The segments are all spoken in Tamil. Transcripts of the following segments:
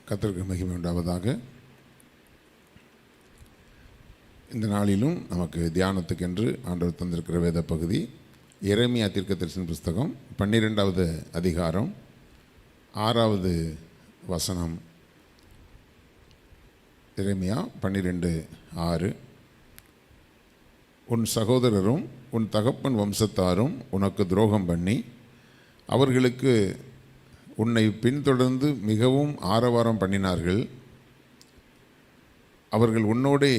கர்த்தருக்கு மகிமை உண்டாவதாக. இந்த நாளிலும் நமக்கு தியானத்துக்கென்று ஆண்டவர் தந்திருக்கிற வேத பகுதி எரேமியா தீர்க்கதரிசன புஸ்தகம் 12வது அதிகாரம் 6வது வசனம். எரேமியா 12:6. உன் சகோதரரும் உன் தகப்பன் வம்சத்தாரும் உனக்கு துரோகம் பண்ணி அவர்களுக்கு உன்னை பின்தொடர்ந்து மிகவும் ஆரவாரம் பண்ணினார்கள். அவர்கள் உன்னோடே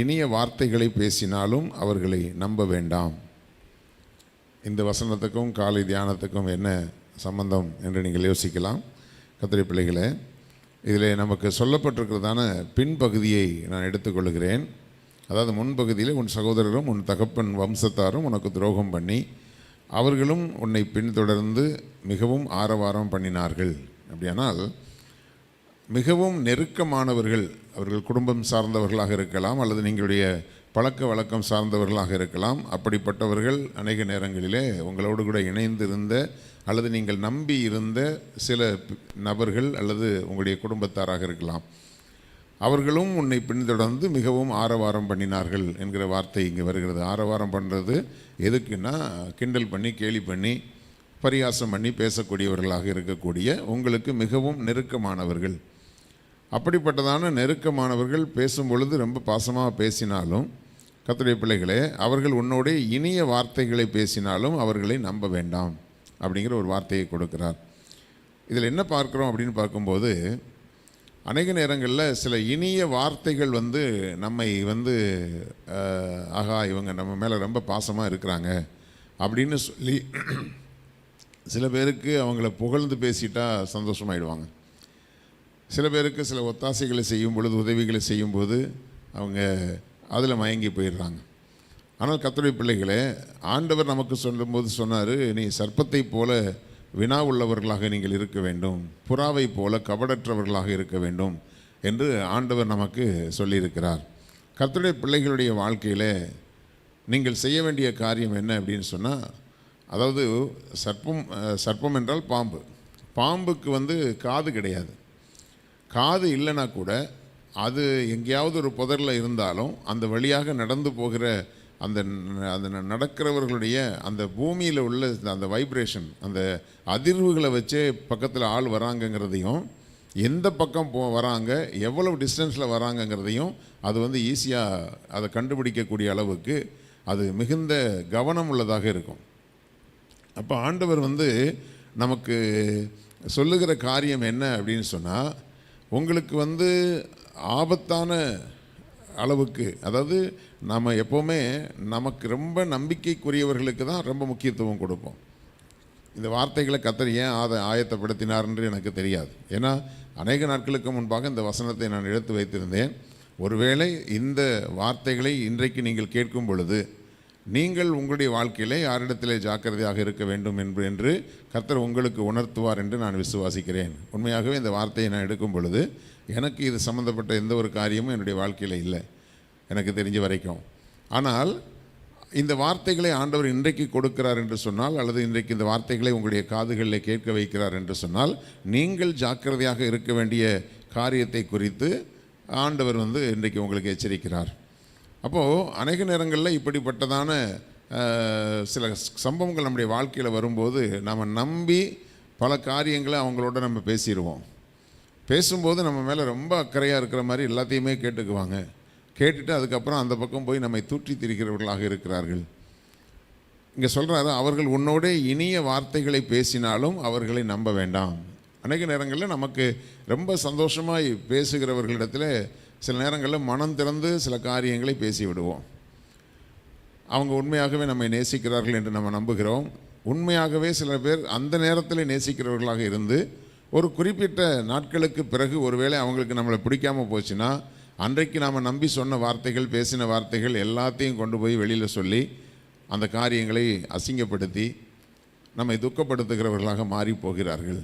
இனிய வார்த்தைகளை பேசினாலும் அவர்களை நம்ப வேண்டாம். இந்த வசனத்துக்கும் காலை தியானத்துக்கும் என்ன சம்பந்தம் என்று நீங்கள் யோசிக்கலாம். கர்த்தருடைய பிள்ளைகளே, இதில் நமக்கு சொல்லப்பட்டிருக்கிறதான பின்பகுதியை நான் எடுத்துக்கொள்கிறேன். அதாவது முன்பகுதியில் உன் சகோதரரும் உன் தகப்பன் வம்சத்தாரும் உனக்கு துரோகம் பண்ணி அவர்களும் உன்னை பின்தொடர்ந்து மிகவும் ஆரவாரம் பண்ணினார்கள். அப்படியானால் மிகவும் நெருக்கமானவர்கள், அவர்கள் குடும்பம் சார்ந்தவர்களாக இருக்கலாம், அல்லது நீங்களுடைய பழக்க வழக்கம் சார்ந்தவர்களாக இருக்கலாம். அப்படிப்பட்டவர்கள் அநேக நேரங்களிலே உங்களோடு கூட இணைந்திருந்த அல்லது நீங்கள் நம்பி இருந்த சில நபர்கள் அல்லது உங்களுடைய குடும்பத்தாராக இருக்கலாம். அவர்களும் உன்னை பின்தொடர்ந்து மிகவும் ஆரவாரம் பண்ணினார்கள் என்கிற வார்த்தை இங்கே வருகிறது. ஆரவாரம் பண்ணுறது எதுக்குன்னா, கிண்டல் பண்ணி கேலி பண்ணி பரிகாசம் பண்ணி பேசக்கூடியவர்களாக இருக்கக்கூடிய உங்களுக்கு மிகவும் நெருக்கமானவர்கள். அப்படிப்பட்டதான நெருக்கமானவர்கள் பேசும் பொழுது ரொம்ப பாசமாக பேசினாலும், கர்த்தருடைய பிள்ளைகளே, அவர்கள் உன்னோட இனிய வார்த்தைகளை பேசினாலும் அவர்களை நம்ப வேண்டாம் அப்படிங்கிற ஒரு வார்த்தையை கொடுக்கிறார். இதில் என்ன பார்க்குறோம் அப்படின்னு பார்க்கும்போது, அநேக நேரங்களில் சில இனிய வார்த்தைகள் நம்மை ஆகா இவங்க நம்ம மேலே ரொம்ப பாசமாக இருக்கிறாங்க அப்படின்னு சொல்லி சில பேருக்கு அவங்கள புகழ்ந்து பேசிட்டா சந்தோஷமாயிடுவாங்க. சில பேருக்கு சில ஒத்தாசைகளை செய்யும் பொழுது, உதவிகளை செய்யும்போது அவங்க அதில் மயங்கி போயிடுறாங்க. ஆனால் கர்த்தருடைய பிள்ளைகளே, ஆண்டவர் நமக்கு சொல்லும்போது சொன்னார், நீ சர்ப்பத்தை போல வினா உள்ளவர்களாக நீங்கள் இருக்க வேண்டும், புறாவை போல கபடற்றவர்களாக இருக்க வேண்டும் என்று ஆண்டவர் நமக்கு சொல்லியிருக்கிறார். கர்த்தருடைய பிள்ளைகளுடைய வாழ்க்கையில் நீங்கள் செய்ய வேண்டிய காரியம் என்ன அப்படின்னு சொன்னால், அதாவது சர்ப்பம் என்றால் பாம்பு. பாம்புக்கு காது கிடையாது. காது இல்லைன்னா கூட அது எங்கேயாவது ஒரு புதரில் இருந்தாலும் அந்த வழியாக நடந்து போகிற அந்த நடக்கிறவர்களுடைய அந்த பூமியில் உள்ள அந்த வைப்ரேஷன், அந்த அதிர்வுகளை வச்சே பக்கத்தில் ஆள் வராங்கங்கிறதையும், எந்த பக்கம் வராங்க, எவ்வளவு டிஸ்டன்ஸில் வராங்கங்கிறதையும் அது ஈஸியாக அதை கண்டுபிடிக்கக்கூடிய அளவுக்கு அது மிகுந்த கவனம் உள்ளதாக இருக்கும். அப்போ ஆண்டவர் நமக்கு சொல்லுகிற காரியம் என்ன அப்படின்னு சொன்னால், உங்களுக்கு ஆபத்தான அளவுக்கு, அதாவது நம்ம எப்போவுமே நமக்கு ரொம்ப நம்பிக்கைக்குரியவர்களுக்கு தான் ரொம்ப முக்கியத்துவம் கொடுப்போம். இந்த வார்த்தைகளை கர்த்தர் ஏன் ஆயத்தப்படுத்தினார் என்று எனக்கு தெரியாது. ஏன்னா அநேக நாட்களுக்கு முன்பாக இந்த வசனத்தை நான் எடுத்து வைத்திருந்தேன். ஒருவேளை இந்த வார்த்தைகளை இன்றைக்கு நீங்கள் கேட்கும் பொழுது நீங்கள் உங்களுடைய வாழ்க்கையிலே யாரிடத்திலே ஜாக்கிரதையாக இருக்க வேண்டும் என்று கர்த்தர் உங்களுக்கு உணர்த்துவார் என்று நான் விசுவாசிக்கிறேன். உண்மையாகவே இந்த வார்த்தையை நான் எடுக்கும் பொழுது எனக்கு இது சம்மந்தப்பட்ட எந்த ஒரு காரியமும் என்னுடைய வாழ்க்கையில் இல்லை, எனக்கு தெரிஞ்ச வரைக்கும். ஆனால் இந்த வார்த்தைகளை ஆண்டவர் இன்றைக்கு கொடுக்கிறார் என்று சொன்னால், அல்லது இன்றைக்கு இந்த வார்த்தைகளை உங்களுடைய காதுகளில் கேட்க வைக்கிறார் என்று சொன்னால், நீங்கள் ஜாக்கிரதையாக இருக்க வேண்டிய காரியத்தை குறித்து ஆண்டவர் இன்றைக்கு உங்களுக்கு எச்சரிக்கிறார். அப்போது அநேக நேரங்களில் இப்படிப்பட்டதான சில சம்பவங்கள் நம்முடைய வாழ்க்கையில் வரும்போது நம்ம நம்பி பல காரியங்களை அவங்களோட நம்ம பேசிடுவோம். பேசும்போது நம்ம மேலே ரொம்ப அக்கறையாக இருக்கிற மாதிரி எல்லாத்தையுமே கேட்டுக்குவாங்க. கேட்டுட்டு அதுக்கப்புறம் அந்த பக்கம் போய் நம்மை தூற்றி திரிக்கிறவர்களாக இருக்கிறார்கள். இங்கே சொல்கிறாரு, அவர்கள் உன்னோட இனிய வார்த்தைகளை பேசினாலும் அவர்களை நம்ப வேண்டாம். அநேக நேரங்களில் நமக்கு ரொம்ப சந்தோஷமாக பேசுகிறவர்களிடத்தில் சில நேரங்களில் மனம் திறந்து சில காரியங்களை பேசி விடுவோம். அவங்க உண்மையாகவே நம்மை நேசிக்கிறார்கள் என்று நம்ம நம்புகிறோம். உண்மையாகவே சில பேர் அந்த நேரத்தில் நேசிக்கிறவர்களாக இருந்து ஒரு குறிப்பிட்ட நாட்களுக்கு பிறகு ஒருவேளை அவங்களுக்கு நம்மளை பிடிக்காமல் போச்சுன்னா, அன்றைக்கு நாம் நம்பி சொன்ன வார்த்தைகள், பேசின வார்த்தைகள் எல்லாத்தையும் கொண்டு போய் வெளியில் சொல்லி அந்த காரியங்களை அசிங்கப்படுத்தி நம்மை துக்கப்படுத்துகிறவர்களாக மாறி போகிறார்கள்.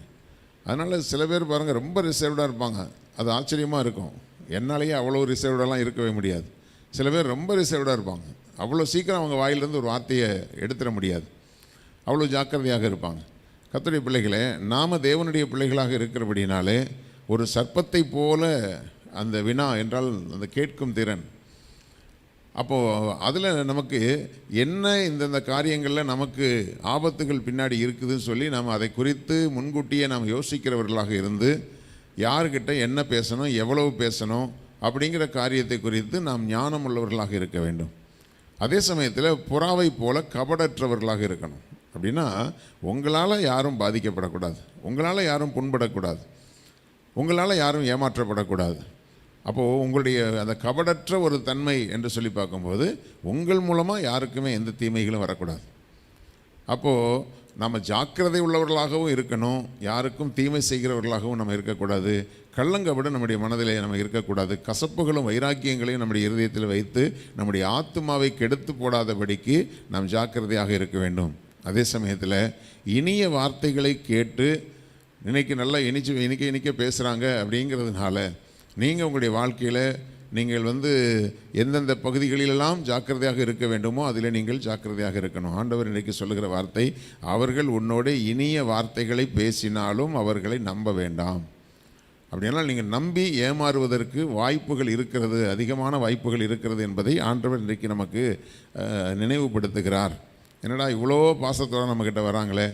அதனால் சில பேர் பாருங்கள், ரொம்ப ரிசர்வ்டாக இருப்பாங்க. அது ஆச்சரியமாக இருக்கும். என்னாலேயே அவ்வளோ ரிசர்வ்டெல்லாம் இருக்கவே முடியாது. சில பேர் ரொம்ப ரிசர்வ்டாக இருப்பாங்க. அவ்வளோ சீக்கிரம் அவங்க வாயிலிருந்து ஒரு வார்த்தையை எடுத்துட முடியாது. அவ்வளோ ஜாக்கிரதையாக இருப்பாங்க. கர்த்தருடைய பிள்ளைகளே, நாம் தேவனுடைய பிள்ளைகளாக இருக்கிறபடினாலே ஒரு சர்ப்பத்தை போல அந்த வினா என்றால் அந்த கேட்கும் திறன். அப்போது அதில் நமக்கு என்ன இந்தந்த காரியங்களில் நமக்கு ஆபத்துகள் பின்னாடி இருக்குதுன்னு சொல்லி நாம் அதை குறித்து முன்கூட்டியே நாம் யோசிக்கிறவர்களாக இருந்து யார்கிட்ட என்ன பேசணும், எவ்வளவு பேசணும் அப்படிங்கிற காரியத்தை குறித்து நாம் ஞானம் உள்ளவர்களாக இருக்க வேண்டும். அதே சமயத்தில் புறாவை போல கபடற்றவர்களாக இருக்கணும். அப்படின்னா உங்களால் யாரும் பாதிக்கப்படக்கூடாது, உங்களால் யாரும் புண்படக்கூடாது, உங்களால் யாரும் ஏமாற்றப்படக்கூடாது. அப்போது உங்களுடைய அந்த கபடற்ற ஒரு தன்மை என்று சொல்லி பார்க்கும்போது உங்கள் மூலமாக யாருக்குமே எந்த தீமைகளும் வரக்கூடாது. அப்போது நம்ம ஜாக்கிரதை உள்ளவர்களாகவும் இருக்கணும், யாருக்கும் தீமை செய்கிறவர்களாகவும் நம்ம இருக்கக்கூடாது. கள்ளங்கபடம் நம்முடைய மனதிலே நம்ம இருக்கக்கூடாது. கசப்புகளும் வைராக்கியங்களையும் நம்முடைய இருதயத்தில் வைத்து நம்முடைய ஆத்துமாவை கெடுத்து போடாதபடிக்கு நாம் ஜாக்கிரதையாக இருக்க வேண்டும். அதே சமயத்தில் இனிய வார்த்தைகளை கேட்டு இன்னைக்கு நல்லா இனிக்க பேசுகிறாங்க அப்படிங்கிறதுனால நீங்கள் உங்களுடைய வாழ்க்கையில் நீங்கள் எந்தெந்த பகுதிகளிலெல்லாம் ஜாக்கிரதையாக இருக்க வேண்டுமோ அதில் நீங்கள் ஜாக்கிரதையாக இருக்கணும். ஆண்டவர் இன்றைக்கு சொல்லுகிற வார்த்தை, அவர்கள் உன்னோட இனிய வார்த்தைகளை பேசினாலும் அவர்களை நம்ப வேண்டாம். அப்படியானால் நீங்கள் நம்பி ஏமாறுவதற்கு வாய்ப்புகள் இருக்கிறது, அதிகமான வாய்ப்புகள் இருக்கிறது என்பதை ஆண்டவர் இன்றைக்கு நமக்கு நினைவுபடுத்துகிறார். என்னடா இவ்வளோ பாசத்தோடு நம்மக்கிட்ட வராங்களே,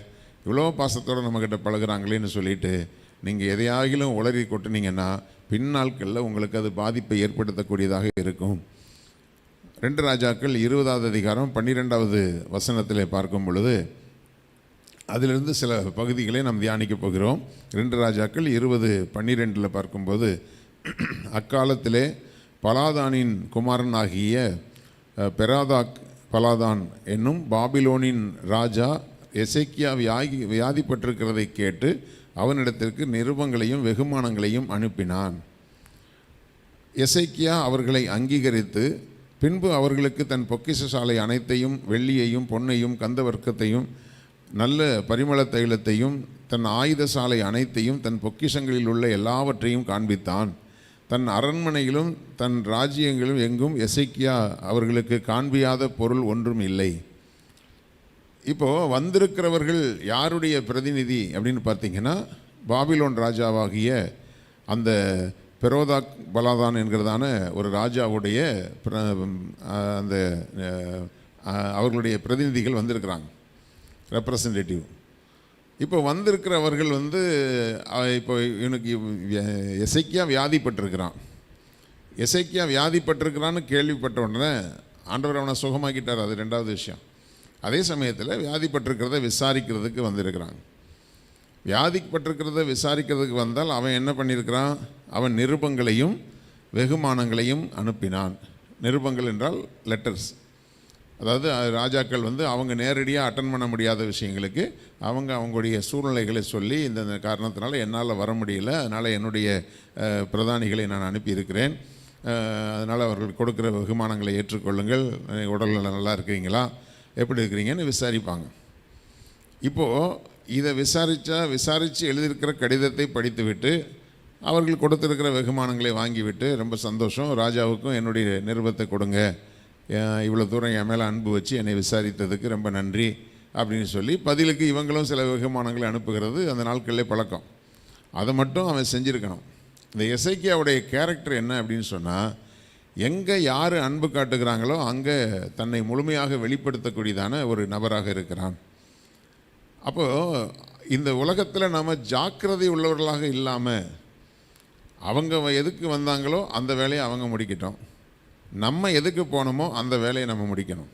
இவ்வளோ பாசத்தோடு நம்மக்கிட்ட பழகுறாங்களேன்னு சொல்லிட்டு நீங்கள் எதையாகிலும் உளறி கொட்டினீங்கன்னா பின்னாட்களில் உங்களுக்கு அது பாதிப்பை ஏற்படுத்தக்கூடியதாக இருக்கும். 2 ராஜாக்கள் 20வது அதிகாரம் 12வது வசனத்தில் பார்க்கும் பொழுது அதிலிருந்து சில பகுதிகளை நாம் தியானிக்க போகிறோம். 2 ராஜாக்கள் 20:12 பார்க்கும்போது, அக்காலத்திலே பலாதானின் குமாரனாகிய பெராதாக் பலாதான் என்னும் பாபிலோனின் ராஜா எசேக்கியா வியாதிப்பட்டிருக்கிறதை கேட்டு அவனிடத்திற்கு நிருபங்களையும் வெகுமானங்களையும் அனுப்பினான். எசேக்கியா அவர்களை அங்கீகரித்து பின்பு அவர்களுக்கு தன் பொக்கிஷ சாலை அனைத்தையும், வெள்ளியையும் பொன்னையும் கந்தவர்க்கத்தையும் நல்ல பரிமள தைலத்தையும் தன் ஆயுத சாலை அனைத்தையும் தன் பொக்கிஷங்களில் உள்ள எல்லாவற்றையும் காண்பித்தான். தன் அரண்மனையிலும் தன் ராஜ்யங்களும் எங்கும் எசேக்கியா அவர்களுக்கு காண்பியாத பொருள் ஒன்றும் இல்லை. இப்போது வந்திருக்கிறவர்கள் யாருடைய பிரதிநிதி அப்படின்னு பார்த்தீங்கன்னா, பாபிலோன் ராஜாவாகிய அந்த பெரோதாக் பலாதான் என்கிறதான ஒரு ராஜாவுடைய அந்த அவர்களுடைய பிரதிநிதிகள் வந்திருக்கிறாங்க, ரெப்ரசன்டேட்டிவ். இப்போ வந்திருக்கிறவர்கள் இப்போ இவனுக்கு எசேக்கியா வியாதிப்பட்டிருக்கிறான். எசேக்கியா வியாதிப்பட்டிருக்கிறான்னு கேள்விப்பட்ட உடனே ஆண்டவர் அவனை சுகமாக்கிட்டார். அது 2வது விஷயம். அதே சமயத்தில் வியாதிப்பட்டிருக்கிறத விசாரிக்கிறதுக்கு வந்திருக்கிறாங்க. வியாதிப்பட்டிருக்கிறத விசாரிக்கிறதுக்கு வந்தால் அவன் என்ன பண்ணியிருக்கிறான், அவன் நிருபங்களையும் வெகுமானங்களையும் அனுப்பினான். நிருபங்கள் என்றால் லெட்டர்ஸ். அதாவது ராஜாக்கள் அவங்க நேரடியாக அட்டன் பண்ண முடியாத விஷயங்களுக்கு அவங்களுடைய சூழ்நிலைகளை சொல்லி, இந்த காரணத்தினால என்னால் வர முடியல, அதனால் என்னுடைய பிரதானிகளை நான் அனுப்பியிருக்கிறேன், அதனால் அவர்கள் கொடுக்குற வெகுமானங்களை ஏற்றுக்கொள்ளுங்கள், உடல் நல்லா இருக்கிறீங்களா, எப்படி இருக்கிறீங்கன்னு விசாரிப்பாங்க. இப்போது இதை விசாரித்து எழுதியிருக்கிற கடிதத்தை படித்துவிட்டு அவர்கள் கொடுத்துருக்கிற வெகுமானங்களை வாங்கிவிட்டு, ரொம்ப சந்தோஷம், ராஜாவுக்கும் என்னுடைய நிருபத்தை கொடுங்க, இவ்வளோ தூரம் என் மேலே அன்பு வச்சு என்னை விசாரித்ததுக்கு ரொம்ப நன்றி அப்படின்னு சொல்லி பதிலுக்கு இவங்களும் சில வெகுமானங்களை அனுப்புகிறது அந்த நாட்களிலே பழக்கம். அதை மட்டும் அவன் செஞ்சுருக்கணும். இந்த எசேக்கியாவுடைய கேரக்டர் என்ன அப்படின்னு சொன்னால், எங்கே யார் அன்பு காட்டுகிறாங்களோ அங்கே தன்னை முழுமையாக வெளிப்படுத்தக்கூடியதான ஒரு நபராக இருக்கிறான். அப்போது இந்த உலகத்தில் நாம் ஜாக்கிரதை உள்ளவர்களாக இல்லாமல் அவங்க எதுக்கு வந்தாங்களோ அந்த வேலையை அவங்க முடிக்கட்டும், நம்ம எதுக்கு போனோமோ அந்த வேலையை நம்ம முடிக்கணும்.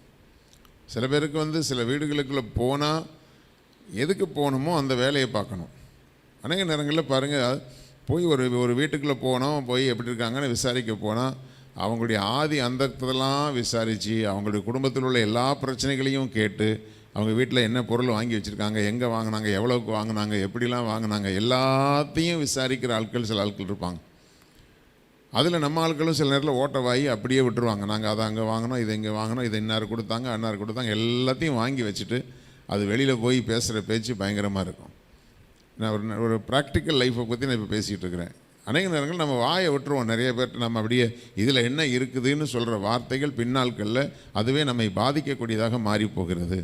சில பேருக்கு சில வீடுகளுக்குள்ளே போனால் எதுக்கு போகணுமோ அந்த வேலையை பார்க்கணும். அநேக நேரங்களில் பாருங்கள், போய் ஒரு வீட்டுக்குள்ளே போனோம், போய் எப்படி இருக்காங்கன்னு விசாரிக்க போனால் அவங்களுடைய ஆதி அந்தத்தெல்லாம் விசாரித்து அவங்களுடைய குடும்பத்தில் உள்ள எல்லா பிரச்சனைகளையும் கேட்டு, அவங்க வீட்டில் என்ன பொருள் வாங்கி வச்சுருக்காங்க, எங்கே வாங்கினாங்க, எவ்வளோக்கு வாங்கினாங்க, எப்படிலாம் வாங்கினாங்க, எல்லாத்தையும் விசாரிக்கிற ஆட்கள் சில ஆட்கள் இருப்பாங்க. அதில் நம்ம ஆட்களும் சில நேரத்தில் ஓட்டவாயி அப்படியே விட்டுருவாங்க. நாங்கள் அதை அங்கே வாங்கினோம், இதை இங்கே வாங்கினோம், இதை இன்னார் கொடுத்தாங்க, அன்னார் கொடுத்தாங்க, எல்லாத்தையும் வாங்கி வச்சுட்டு அது வெளியில் போய் பேசுகிற பேச்சு பயங்கரமாக இருக்கும். நான் ஒரு ப்ராக்டிக்கல் லைஃப்பை பற்றி நான் இப்போ பேசிகிட்டு இருக்கிறேன். அநேக நேரங்கள் நம்ம வாயை விட்டுருவோம். நிறைய பேர்ட்டு நம்ம அப்படியே இதில் என்ன இருக்குதுன்னு சொல்கிற வார்த்தைகள் பின்னாட்களில் அதுவே நம்மை பாதிக்கக்கூடியதாக மாறி போகிறது.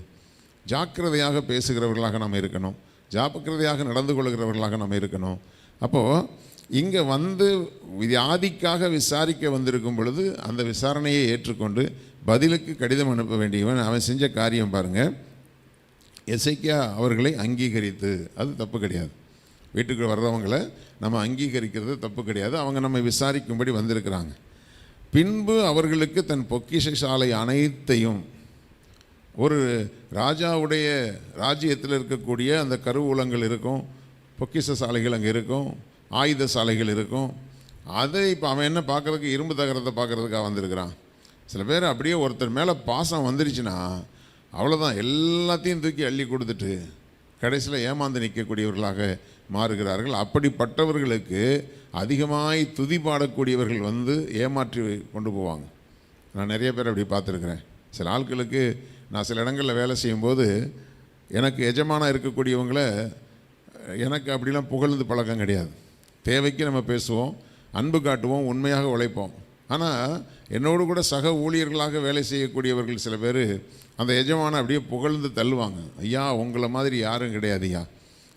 ஜாக்கிரதையாக பேசுகிறவர்களாக நம்ம இருக்கணும், ஜாக்கிரதையாக நடந்து கொள்கிறவர்களாக நம்ம இருக்கணும். அப்போது இங்கே வந்து வியாதிக்காக விசாரிக்க வந்திருக்கும் பொழுது அந்த விசாரணையை ஏற்றுக்கொண்டு பதிலுக்கு கடிதம் அனுப்ப வேண்டியவன் அவன் செஞ்ச காரியம் பாருங்கள். எசேக்கியா அவர்களை அங்கீகரித்து, அது தப்பு கிடையாது. வீட்டுக்கு வர்றவங்களை நம்ம அங்கீகரிக்கிறது தப்பு கிடையாது. அவங்க நம்ம விசாரிக்கும்படி வந்திருக்கிறாங்க. பின்பு அவர்களுக்கு தன் பொக்கிஷ சாலை அனைத்தையும், ஒரு ராஜாவுடைய ராஜ்யத்தில் இருக்கக்கூடிய அந்த கருவூலங்கள் இருக்கும், பொக்கிஷ சாலைகள் அங்கே இருக்கும், ஆயுத சாலைகள் இருக்கும். அதை இப்போ அவன் என்ன பார்க்குறதுக்கு, இரும்பு தகரத்தை பார்க்குறதுக்காக வந்திருக்கிறான். சில பேர் அப்படியே ஒருத்தர் மேலே பாசம் வந்துருச்சுன்னா அவ்வளோதான், எல்லாத்தையும் தூக்கி அள்ளி கொடுத்துட்டு கடைசியில் ஏமாந்து நிற்கக்கூடியவர்களாக மாறுகிறார்கள். அப்படிப்பட்டவர்களுக்கு அதிகமாய் துதி பாடக்கூடியவர்கள் வந்து ஏமாற்றி கொண்டு போவாங்க. நான் நிறைய பேர் அப்படி பார்த்துருக்குறேன். சில ஆட்களுக்கு நான் சில இடங்களில் வேலை செய்யும்போது எனக்கு எஜமானாக இருக்கக்கூடியவங்கள எனக்கு அப்படிலாம் புகழ்ந்து பழக்கம் கிடையாது. தேவைக்கு நம்ம பேசுவோம், அன்பு காட்டுவோம், உண்மையாக உழைப்போம். ஆனால் என்னோடு கூட சக ஊழியர்களாக வேலை செய்யக்கூடியவர்கள் சில பேர் அந்த எஜமானை அப்படியே புகழ்ந்து தள்ளுவாங்க. ஐயா, உங்களை மாதிரி யாரும் கிடையாதுயா,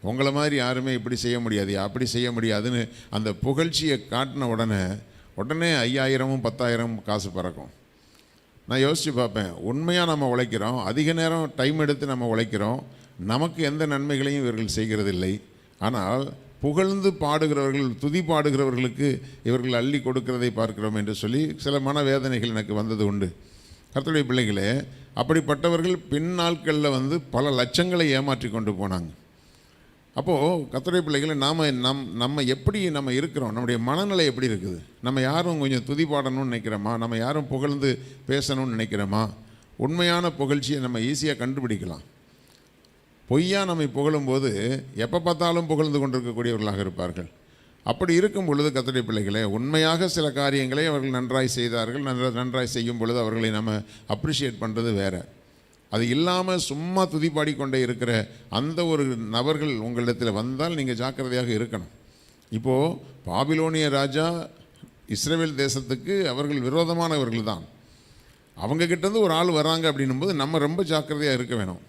உங்களை மாதிரி யாருமே இப்படி செய்ய முடியாதுயா, அப்படி செய்ய முடியாதுன்னு அந்த புகழ்ச்சியை காட்டின உடனே 5000 10,000 காசு பறக்கும். நான் யோசித்து பார்ப்பேன், உண்மையாக நம்ம உழைக்கிறோம், அதிக நேரம் டைம் எடுத்து நம்ம உழைக்கிறோம், நமக்கு எந்த நன்மைகளையும் இவர்கள் செய்கிறதில்லை. ஆனால் புகழ்ந்து பாடுகிறவர்கள், துதி பாடுகிறவர்களுக்கு இவர்கள் அள்ளி கொடுக்கிறதை பார்க்கிறோம் என்று சொல்லி சில மனவேதனைகள் எனக்கு வந்தது உண்டு. கர்த்தருடைய பிள்ளைகளே, அப்படிப்பட்டவர்கள் பின் நாட்களில் வந்து பல லட்சங்களை ஏமாற்றி கொண்டு போனாங்க. அப்போது கர்த்தருடைய பிள்ளைகளை நம்ம எப்படி நம்ம இருக்கிறோம், நம்முடைய மனநிலை எப்படி இருக்குது? நம்ம யாரும் கொஞ்சம் துதி பாடணும்னு நினைக்கிறோமா? நம்ம யாரும் புகழ்ந்து பேசணும்னு நினைக்கிறோமா? உண்மையான புகழ்ச்சியை நம்ம ஈஸியாக கண்டுபிடிக்கலாம். பொய்யா நம்மை புகழும்போது எப்போ பார்த்தாலும் புகழ்ந்து கொண்டிருக்கக்கூடியவர்களாக இருப்பார்கள். அப்படி இருக்கும் பொழுது கர்த்தருடைய பிள்ளைகளே, உண்மையாக சில காரியங்களை அவர்கள் நன்றாய் செய்தார்கள். நன்றாய் செய்யும் பொழுது அவர்களை நம்ம அப்ரிஷியேட் பண்ணுறது வேறு. அது இல்லாமல் சும்மா துதிப்பாடி கொண்டே இருக்கிற அந்த ஒரு நபர்கள் உங்களிடத்தில் வந்தால் நீங்கள் ஜாக்கிரதையாக இருக்கணும். இப்போது பாபிலோனிய ராஜா இஸ்ரவேல் தேசத்துக்கு அவர்கள் விரோதமானவர்கள் தான். அவங்கக்கிட்டேருந்து ஒரு ஆள் வராங்க அப்படின்னும்போது நம்ம ரொம்ப ஜாக்கிரதையாக இருக்க வேணும்.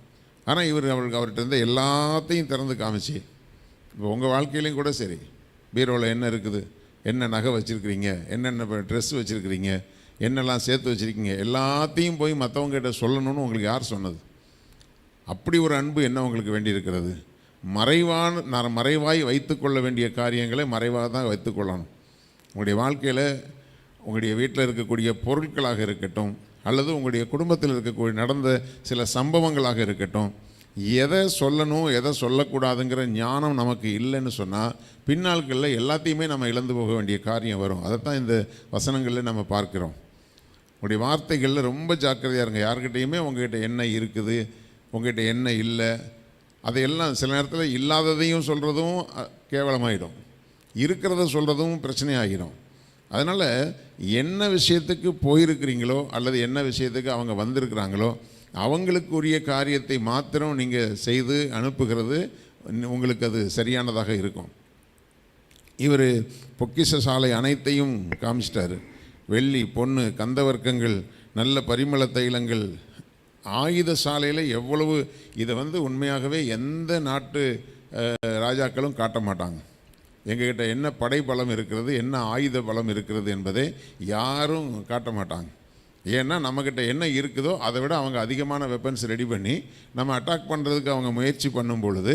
ஆனால் அவர்கிட்ட இருந்து எல்லாத்தையும் திறந்து காமிச்சு, இப்போ உங்கள் வாழ்க்கையிலையும் கூட சரி, பீரோவில் என்ன இருக்குது, என்ன நகை வச்சுருக்கிறீங்க, என்னென்ன ட்ரெஸ் வச்சுருக்கிறீங்க, என்னெல்லாம் சேர்த்து வச்சுருக்கீங்க, எல்லாத்தையும் போய் மற்றவங்ககிட்ட சொல்லணும்னு உங்களுக்கு யார் சொன்னது? அப்படி ஒரு அன்பு என்ன உங்களுக்கு வேண்டியிருக்கிறது? மறைவாய் வைத்துக்கொள்ள வேண்டிய காரியங்களை மறைவாக தான் வைத்துக்கொள்ளணும். உங்களுடைய வாழ்க்கையில் உங்களுடைய வீட்டில் இருக்கக்கூடிய பொருட்களாக இருக்கட்டும், அல்லது உங்களுடைய குடும்பத்தில் இருக்கக்கூடிய நடந்த சில சம்பவங்களாக இருக்கட்டும், எதை சொல்லணும் எதை சொல்லக்கூடாதுங்கிற ஞானம் நமக்கு இல்லைன்னு சொன்னால் பின்னாட்களில் எல்லாத்தையுமே நம்ம இழந்து போக வேண்டிய காரியம் வரும். அதைத்தான் இந்த வசனங்களில் நம்ம பார்க்குறோம். உங்களுடைய வார்த்தைகளில் ரொம்ப ஜாக்கிரதையாக இருங்க. யார்கிட்டையுமே உங்கள்கிட்ட என்ன இருக்குது, உங்கள்கிட்ட என்ன இல்லை, அதையெல்லாம் சில நேரத்தில் இல்லாததையும் சொல்கிறதும் கேவலமாயிடும், இருக்கிறத சொல்கிறதும் பிரச்சனை ஆகிடும். அதனால் என்ன விஷயத்துக்கு போயிருக்கிறீங்களோ அல்லது என்ன விஷயத்துக்கு அவங்க வந்திருக்கிறாங்களோ அவங்களுக்கு உரிய காரியத்தை மாத்திரம் நீங்கள் செய்து அனுப்புகிறது உங்களுக்கு அது சரியானதாக இருக்கும். இவர் பொக்கிஷ சாலை அனைத்தையும் காமிச்சிட்டாரு. வெள்ளி, பொன்னு, கந்தவர்க்கங்கள், நல்ல பரிமள தைலங்கள், ஆயுத சாலையில் எவ்வளவு, இதை உண்மையாகவே எந்த நாட்டு ராஜாக்களும் காட்ட மாட்டாங்க. எங்ககிட்ட என்ன படை பலம் இருக்கிறது, என்ன ஆயுத பலம் இருக்கிறது என்பதை யாரும் காட்ட மாட்டாங்க. ஏன்னா நம்மக்கிட்ட என்ன இருக்குதோ அதை விட அவங்க அதிகமான வெப்பன்ஸ் ரெடி பண்ணி நம்ம அட்டாக் பண்ணுறதுக்கு அவங்க முயற்சி பண்ணும் பொழுது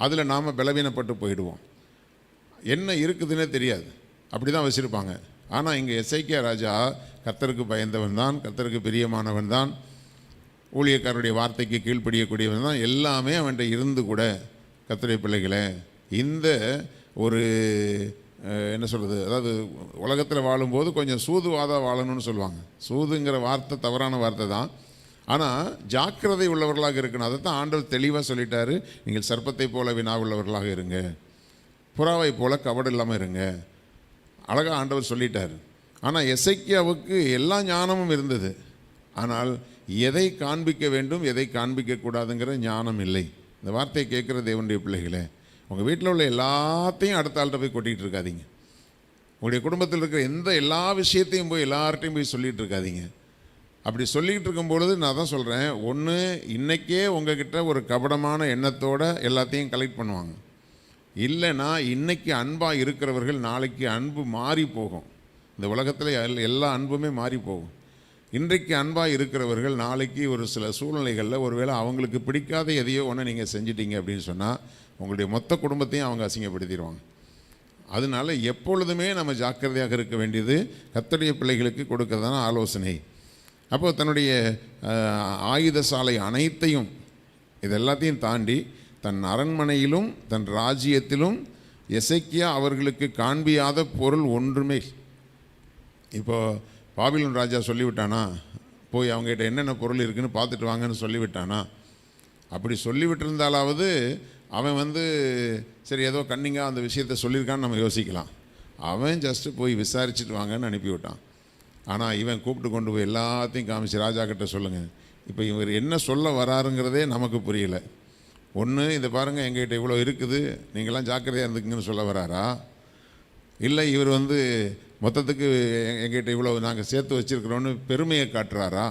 அதில் நாம் பலவீனப்பட்டு போயிடுவோம். என்ன இருக்குதுன்னே தெரியாது, அப்படி தான் வச்சுருப்பாங்க. ஆனால் இங்கே எசேக்கியா ராஜா கர்த்தருக்கு பயந்தவன் தான், கர்த்தருக்கு பிரியமானவன் தான், ஊழியக்காரருடைய வார்த்தைக்கு கீழ்ப்படியக்கூடியவன் தான். எல்லாமே அவன்கிட்ட இருந்து கூட கர்த்தருடைய பிள்ளைகளை இந்த ஒரு என்ன சொல்கிறது, அதாவது உலகத்தில் வாழும்போது கொஞ்சம் சூதுவாதாக வாழணும்னு சொல்லுவாங்க. சூதுங்கிற வார்த்தை தவறான வார்த்தை தான், ஆனால் ஜாக்கிரதை உள்ளவர்களாக இருக்கணும். அதை தான் ஆண்டவர் தெளிவாக சொல்லிட்டாரு. நீங்கள் சர்ப்பத்தை போல வினா உள்ளவர்களாக இருங்க, புறாவை போல கபடு இல்லாமல் இருங்க, அழகாக ஆண்டவர் சொல்லிட்டார். ஆனால் எசேக்கியாவுக்கு எல்லா ஞானமும் இருந்தது, ஆனால் எதை காண்பிக்க வேண்டும் எதை காண்பிக்கக்கூடாதுங்கிற ஞானம் இல்லை. இந்த வார்த்தையை கேட்குற தேவனுடைய பிள்ளைகளே, உங்கள் வீட்டில் உள்ள எல்லாத்தையும் அடுத்த ஆள்கிட்ட போய் கொட்டிகிட்டு இருக்காதீங்க. உங்களுடைய குடும்பத்தில் இருக்கிற எல்லா விஷயத்தையும் போய் எல்லார்ட்டையும் போய் சொல்லிகிட்டு இருக்காதீங்க. அப்படி சொல்லிக்கிட்டு இருக்கும்பொழுது நான் தான் சொல்கிறேன், ஒன்று இன்றைக்கே உங்ககிட்ட ஒரு கபடமான எண்ணத்தோடு எல்லாத்தையும் கலெக்ட் பண்ணுவாங்க. இல்லைன்னா இன்னைக்கு அன்பாக இருக்கிறவர்கள் நாளைக்கு அன்பு மாறி போகும். இந்த உலகத்தில் எல்லா அன்புமே மாறி போகும். இன்றைக்கு அன்பாக இருக்கிறவர்கள் நாளைக்கு ஒரு சில சூழ்நிலைகளில் ஒருவேளை அவங்களுக்கு பிடிக்காத எதையோ ஒன்று நீங்கள் செஞ்சிட்டீங்க அப்படின்னு சொன்னால் உங்களுடைய மொத்த குடும்பத்தையும் அவங்க அசிங்கப்படுத்திடுவாங்க. அதனால எப்பொழுதுமே நம்ம ஜாக்கிரதையாக இருக்க வேண்டியது கர்த்தருடைய பிள்ளைகளுக்கு கொடுக்கறதான ஆலோசனை. அப்போ தன்னுடைய ஆயுத சாலை அனைத்தையும் இதெல்லாத்தையும் தாண்டி தன் அரண்மனையிலும் தன் ராஜ்யத்திலும் எசேக்கியா அவர்களுக்கு காண்பியாத பொருள் ஒன்றுமே. இப்போது பாபிலோன் ராஜா சொல்லிவிட்டானா, போய் அவங்ககிட்ட என்னென்ன பொருள் இருக்குதுன்னு பார்த்துட்டு வாங்கன்னு சொல்லிவிட்டானா? அப்படி சொல்லிவிட்டிருந்தாலாவது அவன் சரி ஏதோ கண்ணிங்காக அந்த விஷயத்தை சொல்லியிருக்கான்னு நம்ம யோசிக்கலாம். அவன் ஜஸ்ட்டு போய் விசாரிச்சுட்டு வாங்கன்னு அனுப்பிவிட்டான். ஆனால் இவன் கூப்பிட்டு கொண்டு போய் எல்லாத்தையும் காமிச்சு ராஜா கிட்ட சொல்லுங்கள். இப்போ இவர் என்ன சொல்ல வராருங்கிறதே நமக்கு புரியல. ஒன்று இதை பாருங்கள், எங்ககிட்ட இவ்வளோ இருக்குது, நீங்களாம் ஜாக்கிரதையாக இருந்துக்குங்கன்னு சொல்ல வராரா? இல்லை இவர் மொத்தத்துக்கு எங்ககிட்ட இவ்வளோ நாங்கள் சேர்த்து வச்சுருக்கிறோன்னு பெருமையை காட்டுறாரா?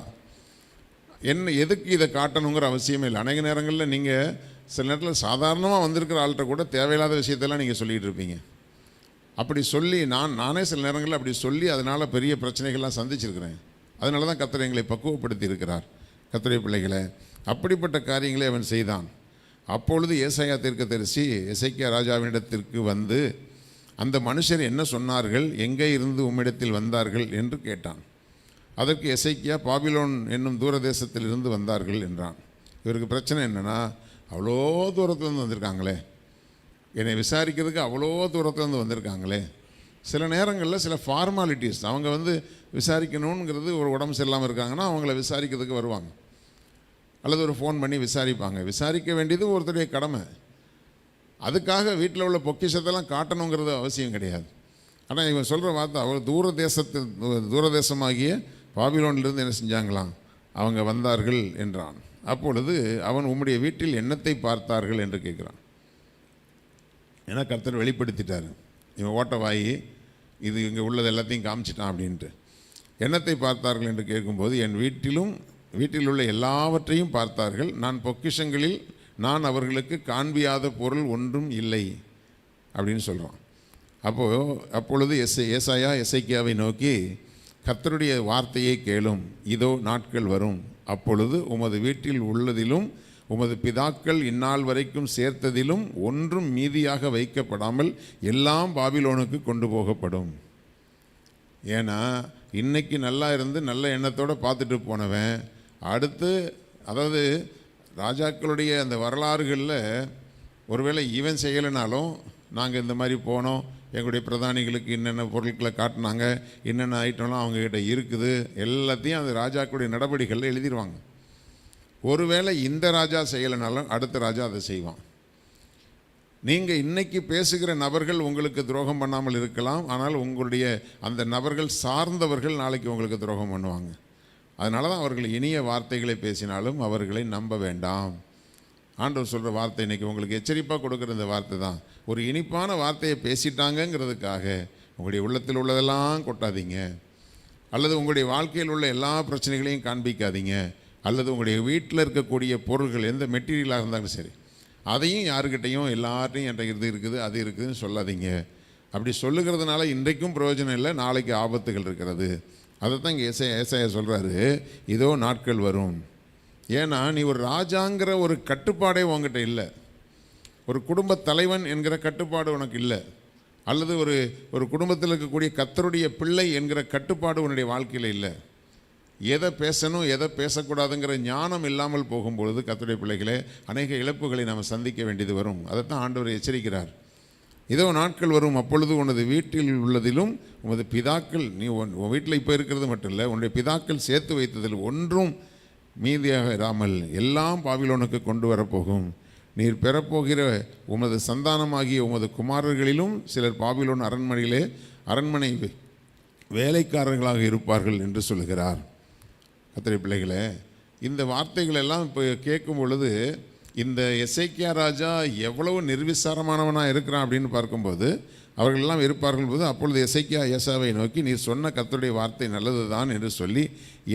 எதுக்கு இதை காட்டணுங்கிற அவசியமே இல்லை. அநேக நேரங்களில் நீங்கள் சில நேரத்தில் சாதாரணமாக வந்திருக்கிற ஆள்கிட்ட கூட தேவையில்லாத விஷயத்தெல்லாம் நீங்கள் சொல்லிகிட்டு இருப்பீங்க. அப்படி சொல்லி நானே சில நேரங்களில் அப்படி சொல்லி அதனால் பெரிய பிரச்சனைகள்லாம் சந்திச்சிருக்கிறேன். அதனால தான் கர்த்தர் எங்களை பக்குவப்படுத்தி இருக்கிறார். கர்த்தருடைய பிள்ளைகளை அப்படிப்பட்ட காரியங்களை அவன் செய்தான். அப்பொழுது ஏசாயா தீர்க்கதரிசி எசேக்கியா ராஜாவினிடத்திற்கு வந்து அந்த மனுஷர் என்ன சொன்னார்கள், எங்கே இருந்து உம்மிடத்தில் வந்தார்கள் என்று கேட்டான். அதற்கு எசேக்கியா பாபிலோன் என்னும் தூரதேசத்திலிருந்து வந்தார்கள் என்றான். இவருக்கு பிரச்சனை என்னென்னா, அவ்வளோ தூரத்துலேருந்து வந்திருக்காங்களே, என்னை விசாரிக்கிறதுக்கு அவ்வளோ தூரத்துலேருந்து வந்திருக்காங்களே. சில நேரங்களில் சில ஃபார்மாலிட்டிஸ் அவங்க விசாரிக்கணுங்கிறது, ஒரு உடம்பு சரியில்லாமல் இருக்காங்கன்னா அவங்கள விசாரிக்கிறதுக்கு வருவாங்க, அல்லது ஒரு ஃபோன் பண்ணி விசாரிப்பாங்க. விசாரிக்க வேண்டியது ஒருத்தருடைய கடமை. அதுக்காக வீட்டில் உள்ள பொக்கிஷத்தெல்லாம் காட்டணுங்கிறது அவசியம் கிடையாது. ஆனால் இவன் சொல்கிற வார்த்தை, அவர் தூரதேசமாகிய பாபிலோனிலிருந்து என்ன செஞ்சாங்களாம், அவங்க வந்தார்கள் என்றான். அப்பொழுது அவன் உம்முடைய வீட்டில் என்னத்தை பார்த்தார்கள் என்று கேட்குறான். ஏன்னா கர்த்தர் வெளிப்படுத்திட்டார், இவன் ஓட்ட வாயி இது இங்கே உள்ளது எல்லாத்தையும் காமிச்சிட்டான் அப்படின்ட்டு. என்னத்தை பார்த்தார்கள் என்று கேட்கும்போது, என் வீட்டில் உள்ள எல்லாவற்றையும் பார்த்தார்கள், நான் பொக்கிஷங்களில் நான் அவர்களுக்கு காண்பியாத பொருள் ஒன்றும் இல்லை அப்படின்னு சொல்கிறான். அப்பொழுது ஏசாயா எசேக்கியாவை நோக்கி, கர்த்தருடைய வார்த்தையை கேளும், இதோ நாட்கள் வரும், அப்பொழுது உமது வீட்டில் உள்ளதிலும் உமது பிதாக்கள் இந்நாள் வரைக்கும் சேர்த்ததிலும் ஒன்றும் மீதியாக வைக்கப்படாமல் எல்லாம் பாபிலோனுக்கு கொண்டு போகப்படும். ஏன்னா இன்னைக்கு நல்லா இருந்து நல்ல எண்ணத்தோடு பார்த்துட்டு போனவன் அடுத்து, அதாவது ராஜாக்களுடைய அந்த வரலாறுகளில் ஒருவேளை இவன் செய்யலைனாலும், நாங்கள் இந்த மாதிரி போனோம், எங்களுடைய பிரதானிகளுக்கு என்னென்ன பொருட்களை காட்டினாங்க, என்னென்ன ஐட்டம்லாம் அவங்கக்கிட்ட இருக்குது, எல்லாத்தையும் அந்த ராஜாக்களுடைய நடவடிக்கைகளில் எழுதிடுவாங்க. ஒருவேளை இந்த ராஜா செய்யலைனாலும் அடுத்த ராஜா அதை செய்வான். நீங்கள் இன்றைக்கி பேசுகிற நபர்கள் உங்களுக்கு துரோகம் பண்ணாமல் இருக்கலாம், ஆனால் உங்களுடைய அந்த நபர்கள் சார்ந்தவர்கள் நாளைக்கு உங்களுக்கு துரோகம் பண்ணுவாங்க. அதனால தான் அவர்கள் இனிய வார்த்தைகளை பேசினாலும் அவர்களை நம்ப வேண்டாம். ஆண்டவர் சொல்கிற வார்த்தை இன்றைக்கி உங்களுக்கு எச்சரிப்பாக கொடுக்குற இந்த வார்த்தை தான். ஒரு இனிப்பான வார்த்தையை பேசிட்டாங்கங்கிறதுக்காக உங்களுடைய உள்ளத்தில் உள்ளதெல்லாம் கொட்டாதீங்க, அல்லது உங்களுடைய வாழ்க்கையில் உள்ள எல்லா பிரச்சனைகளையும் காண்பிக்காதீங்க, அல்லது உங்களுடைய வீட்டில் இருக்கக்கூடிய பொருள்கள் எந்த மெட்டீரியலாக இருந்தாலும் சரி அதையும் யாருக்கிட்டையும் எல்லார்ட்டையும் என்கிட்ட இது இருக்குது அது இருக்குதுன்னு சொல்லாதீங்க. அப்படி சொல்லுகிறதுனால இன்றைக்கும் பிரயோஜனம் இல்லை, நாளைக்கு ஆபத்துகள் இருக்கிறது. அதை தான் இங்கே ஏசாயா சொல்கிறாரு, இதோ நாட்கள் வரும். ஏன்னா நீ ஒரு ராஜாங்கிற ஒரு கட்டுப்பாடே உங்ககிட்ட இல்லை, ஒரு குடும்ப தலைவன் என்கிற கட்டுப்பாடு உனக்கு இல்லை, அல்லது ஒரு குடும்பத்தில் இருக்கக்கூடிய கர்த்தருடைய பிள்ளை என்கிற கட்டுப்பாடு உன்னுடைய வாழ்க்கையில் இல்லை. எதை பேசணும் எதை பேசக்கூடாதுங்கிற ஞானம் இல்லாமல் போகும்பொழுது கர்த்தருடைய பிள்ளைகளே அநேக இழப்புகளை நாம் சந்திக்க வேண்டியது வரும். அதைத்தான் ஆண்டவர் எச்சரிக்கிறார். இதோ நாட்கள் வரும், அப்பொழுது உனது வீட்டில் உள்ளதிலும் உனது பிதாக்கள், நீ உன் வீட்டில் இப்போ இருக்கிறது மட்டும் இல்லை, உன்னுடைய பிதாக்கள் சேர்த்து வைத்ததில் ஒன்றும் மீதியாக இராமல் எல்லாம் பாபிலோனுக்கு கொண்டு வரப்போகும். நீர் பெறப்போகிற உமது சந்தானமாகிய உமது குமாரர்களிலும் சிலர் பாபிலோன் அரண்மனை வேலைக்காரர்களாக இருப்பார்கள் என்று சொல்கிறார். கர்த்தருடைய பிள்ளைகளே, இந்த வார்த்தைகள் எல்லாம் இப்போ கேட்கும் பொழுது இந்த எசேக்கியா ராஜா எவ்வளவு நிர்விசாரமானவனாக இருக்கிறான் அப்படின்னு பார்க்கும்போது அவர்களெல்லாம் இருப்பார்கள் போது, அப்பொழுது எசேக்கியா ஏசாவை நோக்கி, நீர் சொன்ன கர்த்தருடைய வார்த்தை நல்லது தான் என்று சொல்லி,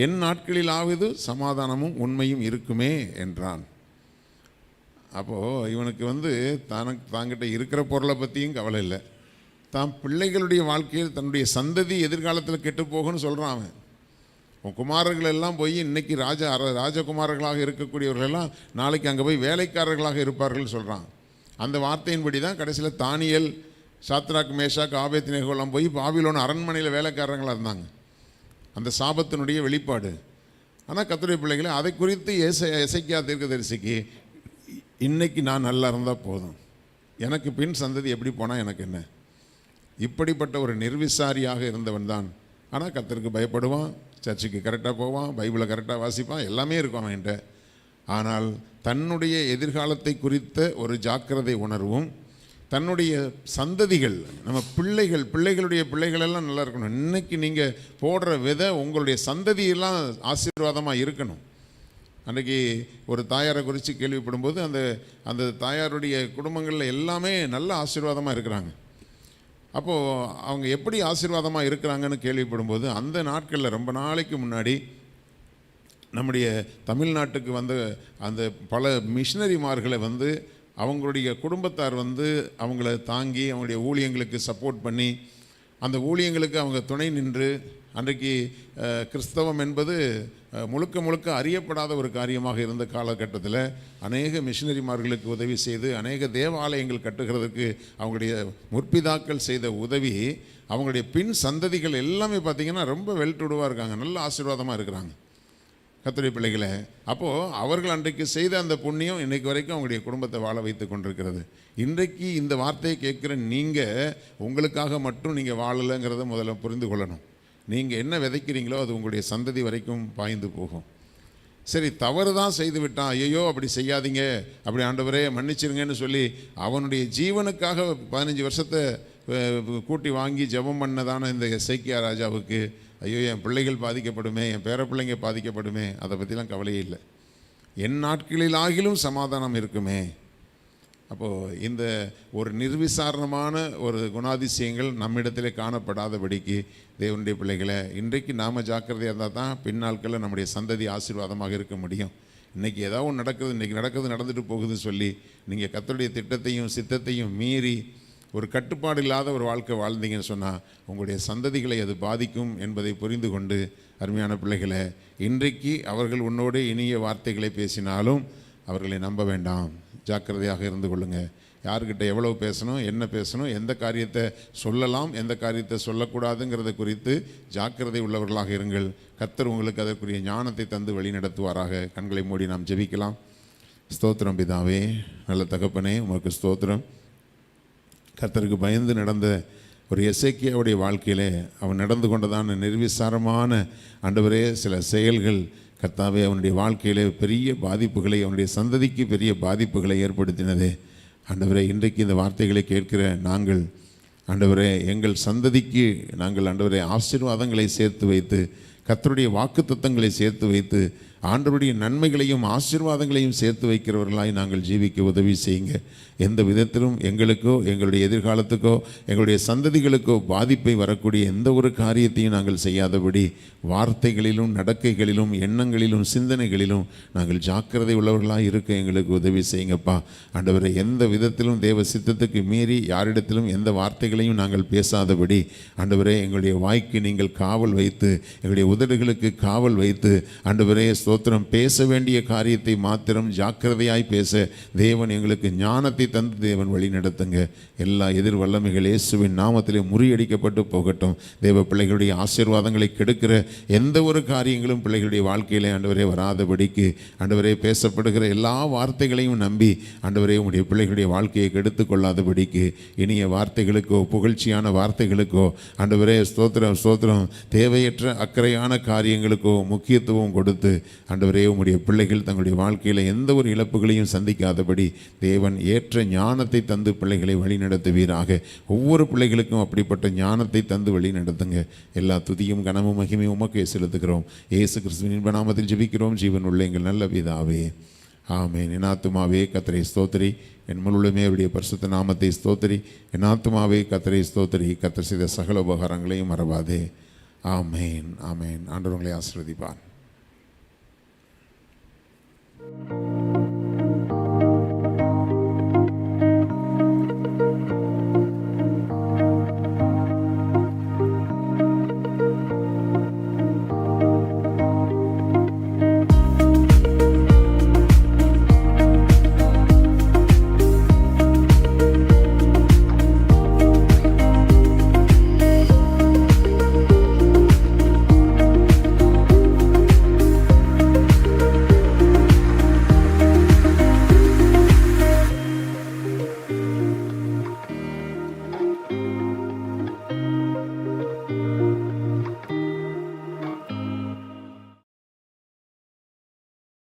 என் நாட்களிலாவது சமாதானமும் உண்மையும் இருக்குமே என்றான். அப்போது இவனுக்கு தாங்கிட்ட இருக்கிற பொருளை பற்றியும் கவலை இல்லை, தான் பிள்ளைகளுடைய வாழ்க்கையில் தன்னுடைய சந்ததி எதிர்காலத்தில் கெட்டு போகும்னு சொல்கிறான் அவன். உன் குமாரர்கள் எல்லாம் போய் இன்றைக்கி ராஜகுமாரர்களாக இருக்கக்கூடியவர்களெல்லாம் நாளைக்கு அங்கே போய் வேலைக்காரர்களாக இருப்பார்கள் சொல்கிறான். அந்த வார்த்தையின்படி தான் கடைசியில் தானியேல், சாத்ராக், மேஷாக், ஆபேத்நேகோலாம் போய் பாபிலோன் அரண்மனையில் வேலைக்காரங்களாக இருந்தாங்க. அந்த சாபத்தினுடைய வெளிப்பாடு. ஆனால் கர்த்தருடைய பிள்ளைகளை அதை குறித்து எசேக்கியா தீர்க்கதரிசிக்கு இன்றைக்கி நான் நல்லா இருந்தால் போதும், எனக்கு பின் சந்ததி எப்படி போனால் எனக்கு என்ன, இப்படிப்பட்ட ஒரு நிர்விசாரியாக இருந்தவன் தான். ஆனால் கர்த்தருக்கு பயப்படுவான், சர்ச்சுக்கு கரெக்டாக போவான், பைபிளை கரெக்டாக வாசிப்பான், எல்லாமே இருக்கும் அவன்கிட்ட. ஆனால் தன்னுடைய எதிர்காலத்தை குறித்த ஒரு ஜாக்கிரதை உணர்வும், தன்னுடைய சந்ததிகள், நம்ம பிள்ளைகளுடைய பிள்ளைகளெல்லாம் நல்லா இருக்கணும். இன்றைக்கி நீங்கள் போடுற விதை உங்களுடைய சந்ததியெல்லாம் ஆசீர்வாதமாக இருக்கணும். அன்றைக்கி ஒரு தாயாரை குறித்து கேள்விப்படும்போது அந்த தாயாருடைய குடும்பங்களில் எல்லாமே நல்ல ஆசீர்வாதமாக இருக்கிறாங்க. அப்போது அவங்க எப்படி ஆசீர்வாதமாக இருக்கிறாங்கன்னு கேள்விப்படும்போது, அந்த நாட்களில் ரொம்ப நாளைக்கு முன்னாடி நம்முடைய தமிழ்நாட்டுக்கு அந்த பல மிஷினரிமார்களை அவங்களுடைய குடும்பத்தார் அவங்கள தாங்கி அவங்களுடைய ஊழியங்களுக்கு சப்போர்ட் பண்ணி அந்த ஊழியங்களுக்கு அவங்க துணை நின்று, அன்றைக்கு கிறிஸ்தவம் என்பது முழுக்க முழுக்க அறியப்படாத ஒரு காரியமாக இருந்த காலகட்டத்தில் அநேக மிஷினரிமார்களுக்கு உதவி செய்து அநேக தேவாலயங்கள் கட்டுகிறதுக்கு அவங்களுடைய முற்பிதாக்கள் செய்த உதவி, அவங்களுடைய பின் சந்ததிகள் எல்லாமே பார்த்திங்கன்னா ரொம்ப வெல்டுடுவாக இருக்காங்க, நல்ல ஆசீர்வாதமாக இருக்கிறாங்க கர்த்தருடைய பிள்ளைகளை. அப்போது அவர்கள் அன்றைக்கு செய்த அந்த புண்ணியம் இன்றைக்கு வரைக்கும் அவங்களுடைய குடும்பத்தை வாழ வைத்து கொண்டிருக்கிறது. இன்றைக்கு இந்த வார்த்தையை கேட்குற நீங்கள் உங்களுக்காக மட்டும் நீங்கள் வாழலைங்கிறத முதல்ல புரிந்து கொள்ளணும். நீங்கள் என்ன விதைக்கிறீங்களோ அது உங்களுடைய சந்ததி வரைக்கும் பாய்ந்து போகும். சரி, தவறு தான் செய்து விட்டான், ஐயோ அப்படி செய்யாதீங்க, அப்படி ஆண்டவரே மன்னிச்சிருங்கன்னு சொல்லி அவனுடைய ஜீவனுக்காக 15 வருஷத்தை கூட்டி வாங்கி ஜெபம் பண்ணதான இந்த எசேக்கியா ராஜாவுக்கு, ஐயோ என் பிள்ளைகள் பாதிக்கப்படுமே, என் பேர பிள்ளைங்க பாதிக்கப்படுமே, அதை பற்றிலாம் கவலையே இல்லை, என் நாட்களில் ஆகிலும் சமாதானம் இருக்குமே. அப்போது இந்த ஒரு நிர்விசாரணமான ஒரு குணாதிசயங்கள் நம்மிடத்திலே காணப்படாதபடிக்கு தேவனுடைய பிள்ளைகளை இன்றைக்கு நாம் ஜாக்கிரதையாக இருந்தால் தான் பின்னாட்களில் நம்முடைய சந்ததி ஆசீர்வாதமாக இருக்க முடியும். இன்றைக்கி ஏதாவது ஒன்று நடக்குது, இன்றைக்கி நடந்துட்டு போகுதுன்னு சொல்லி நீங்கள் கர்த்தருடைய திட்டத்தையும் சித்தத்தையும் மீறி ஒரு கட்டுப்பாடு இல்லாத ஒரு வாழ்க்கை வாழ்ந்தீங்கன்னு சொன்னால் உங்களுடைய சந்ததிகளை அது பாதிக்கும் என்பதை புரிந்து கொண்டு, அருமையான பிள்ளைகளை, இன்றைக்கு அவர்கள் உன்னோடு இனிய வார்த்தைகளை பேசினாலும் அவர்களை நம்ப வேண்டாம், ஜாக்கிரதையாக இருந்து கொள்ளுங்கள். யார்கிட்ட எவ்வளவு பேசணும், என்ன பேசணும், எந்த காரியத்தை சொல்லலாம், எந்த காரியத்தை சொல்லக்கூடாதுங்கிறத குறித்து ஜாக்கிரதை உள்ளவர்களாக இருங்கள். கர்த்தர் உங்களுக்கு அதற்குரிய ஞானத்தை தந்து வழி நடத்துவாராக. கண்களை மூடி நாம் ஜெபிக்கலாம். ஸ்தோத்திரம் பிதாவே, நல்ல தகப்பனே, உமக்கு ஸ்தோத்திரம். கர்த்தருக்கு பயந்து நடந்த ஒரு எசேக்கியாவுடைய வாழ்க்கையிலே அவன் நடந்து கொண்டதான நிர்விசாரமான ஆண்டவரே சில செயல்கள் கர்த்தாவே அவனுடைய வாழ்க்கையிலே பெரிய பாதிப்புகளை, அவனுடைய சந்ததிக்கு பெரிய பாதிப்புகளை ஏற்படுத்தினதே. ஆண்டவரே, இன்றைக்கு இந்த வார்த்தைகளை கேட்கிற நாங்கள் ஆண்டவரே, எங்கள் சந்ததிக்கு நாங்கள் ஆண்டவரே ஆசீர்வாதங்களை சேர்த்து வைத்து, கர்த்தருடைய வாக்குத்தத்தங்களை சேர்த்து வைத்து, ஆண்டவருடைய நன்மைகளையும் ஆசீர்வாதங்களையும் சேர்த்து வைக்கிறவர்களாய் நாங்கள் ஜீவிக்க உதவி செய்யுங்க. எந்த விதத்திலும் எங்களுக்கோ எங்களுடைய எதிர்காலத்துக்கோ எங்களுடைய சந்ததிகளுக்கோ பாதிப்பை வரக்கூடிய எந்த ஒரு காரியத்தையும் நாங்கள் செய்யாதபடி வார்த்தைகளிலும் நடக்கைகளிலும் எண்ணங்களிலும் சிந்தனைகளிலும் நாங்கள் ஜாக்கிரதை உள்ளவர்களாக இருக்க எங்களுக்கு உதவி செய்யுங்கப்பா. ஆண்டவரை, எந்த விதத்திலும் தேவ சித்தத்துக்கு மீறி யாரிடத்திலும் எந்த வார்த்தைகளையும் நாங்கள் பேசாதபடி ஆண்டவரே, எங்களுடைய வாய்க்கு நீங்கள் காவல் வைத்து, எங்களுடைய உதடுகளுக்கு காவல் வைத்து ஆண்டவரே ஸ்தோத்திரம், பேச வேண்டிய காரியத்தை மாத்திரம் ஜாக்கிரதையாய் பேச தேவன் எங்களுக்கு ஞானத்தை தந்து தேவன் வழி நடத்துங்க. எல்லா எதிர் வல்லமைகள் இயேசுவின் நாமத்திலே முறியடிக்கப்பட்டு போகட்டும். தேவ பிள்ளைகளுடைய ஆசீர்வாதங்களை கெடுக்கிற எந்த ஒரு காரியங்களும் பிள்ளைகளுடைய வாழ்க்கையிலே ஆண்டவரே வராதபடிக்கு ஆண்டவரே, பேசப்படுகிற எல்லா வார்த்தைகளையும் நம்பி ஆண்டவரே உங்களுடைய பிள்ளைகளுடைய வாழ்க்கையை கெடுத்து கொள்ளாதபடிக்கு இனிய வார்த்தைகளுக்கோ புகழ்ச்சியான வார்த்தைகளுக்கோ ஆண்டவரே ஸ்தோத்திரம் ஸ்தோத்திரம் தேவையற்ற அக்கறையான காரியங்களுக்கோ முக்கியத்துவம் கொடுத்து ஆண்டவரே உம்முடைய பிள்ளைகள் தங்களுடைய வாழ்க்கையில் எந்த ஒரு இழப்புகளையும் சந்திக்காதபடி தேவன் ஏற்ற ஞானத்தை தந்து பிள்ளைகளை வழி நடத்துவீராக. ஒவ்வொரு பிள்ளைகளுக்கும் அப்படிப்பட்ட ஞானத்தை தந்து வழி நடத்துங்க. எல்லா துதியும் கனமும் மகிமையும் உமக்கே செலுத்துகிறோம். இயேசு கிறிஸ்துவின் இன்ப நாமத்தில் ஜெபிக்கிறோம் ஜீவன் உள்ள எங்கள் நல்ல பிதாவே, ஆமென். என் ஆத்துமாவே கர்த்தரை ஸ்தோத்திரி, என் முழுமே அவருடைய பரிசுத்த நாமத்தை ஸ்தோத்திரி. என் ஆத்துமாவே கர்த்தரை ஸ்தோத்திரி, கர்த்தர் செய்த சகல உபகாரங்களையும் மறவாதே. ஆமென், ஆமென். ஆண்டவர் உங்களை ஆசீர்வதிப்பார்.